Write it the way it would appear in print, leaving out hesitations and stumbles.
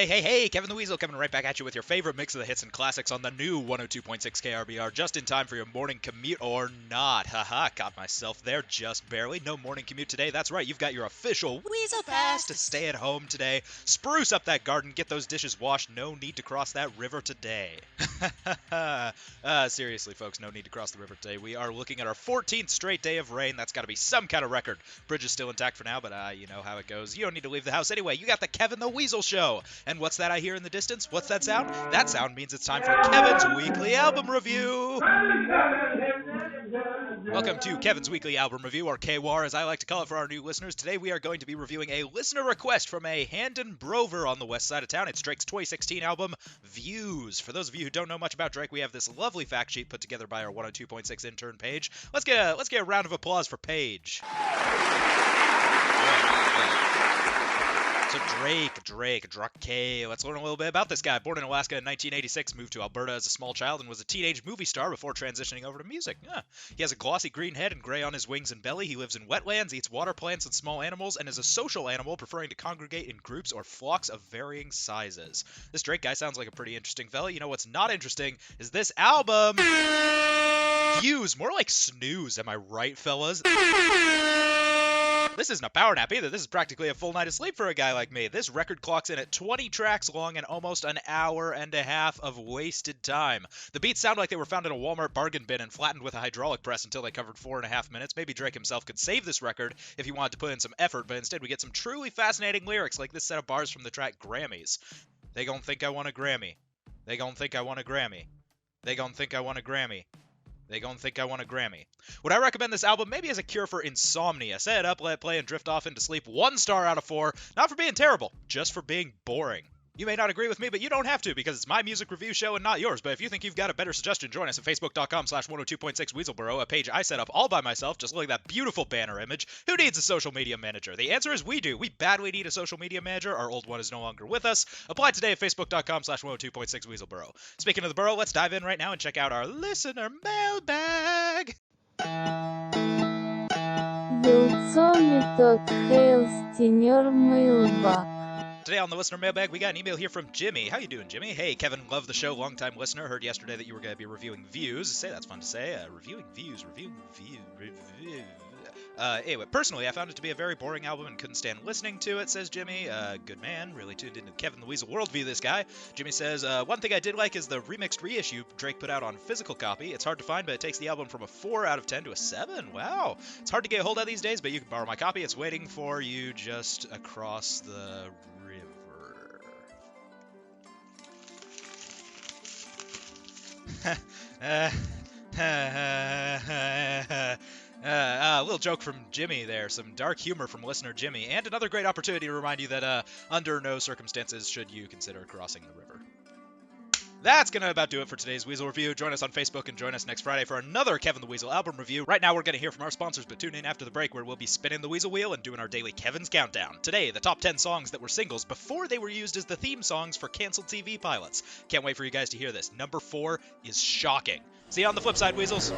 Hey, Kevin the Weasel coming right back at you with your favorite mix of the hits and classics on the new 102.6 KRBR, just in time for your morning commute or not. Haha, caught myself there just barely. No morning commute today. That's right, you've got your official Weasel Pass to stay at home today. Spruce up that garden, get those dishes washed. No need to cross that river today. Seriously, folks, no need to cross the river today. We are looking at our 14th straight day of rain. That's got to be some kind of record. Bridge is still intact for now, but you know how it goes. You don't need to leave the house anyway. You got the Kevin the Weasel Show. And what's that I hear in the distance? What's that sound? That sound means it's time for Kevin's Weekly Album Review. Welcome to Kevin's Weekly Album Review, or KWAR as I like to call it for our new listeners. Today we are going to be reviewing a listener request from a Handon Brover on the west side of town. It's Drake's 2016 album, Views. For those of you who don't know much about Drake, we have this lovely fact sheet put together by our 102.6 intern Paige. Let's get a round of applause for Paige. So Drake. Let's learn a little bit about this guy. Born in Alaska in 1986, moved to Alberta as a small child and was a teenage movie star before transitioning over to music. He has a glossy green head and gray on his wings and belly. He lives in wetlands, eats water plants and small animals, and is a social animal, preferring to congregate in groups or flocks of varying sizes. This Drake guy sounds like a pretty interesting fella. You know what's not interesting is this album. Views, more like snooze, am I right, fellas? This isn't a power nap either. This is practically a full night of sleep for a guy like me. This record clocks in at 20 tracks long and almost an hour and a half of wasted time. The beats sound like they were found in a Walmart bargain bin and flattened with a hydraulic press until they covered 4.5 minutes. Maybe Drake himself could save this record if he wanted to put in some effort, but instead we get some truly fascinating lyrics like this set of bars from the track Grammys. They gon' think I want a Grammy. They gon' think I want a Grammy. They gon' think I want a Grammy. They gon' think I want a Grammy. Would I recommend this album? Maybe as a cure for insomnia. Set it up, let it play, and drift off into sleep. 1 star out of 4. Not for being terrible, just for being boring. You may not agree with me, but you don't have to, because it's my music review show and not yours. But if you think you've got a better suggestion, join us at facebook.com/102.6 Weaselboro, a page I set up all by myself. Just look at that beautiful banner image. Who needs a social media manager? The answer is we do. We badly need a social media manager. Our old one is no longer with us. Apply today at facebook.com/102.6 Weaselboro. Speaking of the borough, let's dive in right now and check out our listener mailbag. Today on the listener mailbag, we got an email here from Jimmy. How you doing, Jimmy? Hey, Kevin, love the show, long-time listener. Heard yesterday that you were going to be reviewing Views. Say, that's fun to say. Reviewing Views. Anyway, personally, I found it to be a very boring album and couldn't stand listening to it, says Jimmy. Good man, really tuned into Kevin the Weasel worldview, this guy. Jimmy says, one thing I did like is the remixed reissue Drake put out on physical copy. It's hard to find, but it takes the album from a 4 out of 10 to a 7. Wow. It's hard to get a hold of these days, but you can borrow my copy. It's waiting for you just across the river. A little joke from Jimmy there, some dark humor from listener Jimmy, and another great opportunity to remind you that under no circumstances should you consider crossing the river. That's going to about do it for today's Weasel Review. Join us on Facebook and join us next Friday for another Kevin the Weasel album review. Right now we're going to hear from our sponsors, but tune in after the break where we'll be spinning the Weasel Wheel and doing our daily Kevin's Countdown. Today, the top 10 songs that were singles before they were used as the theme songs for canceled TV pilots. Can't wait for you guys to hear this. Number 4 is Shocking. See you on the flip side, Weasels.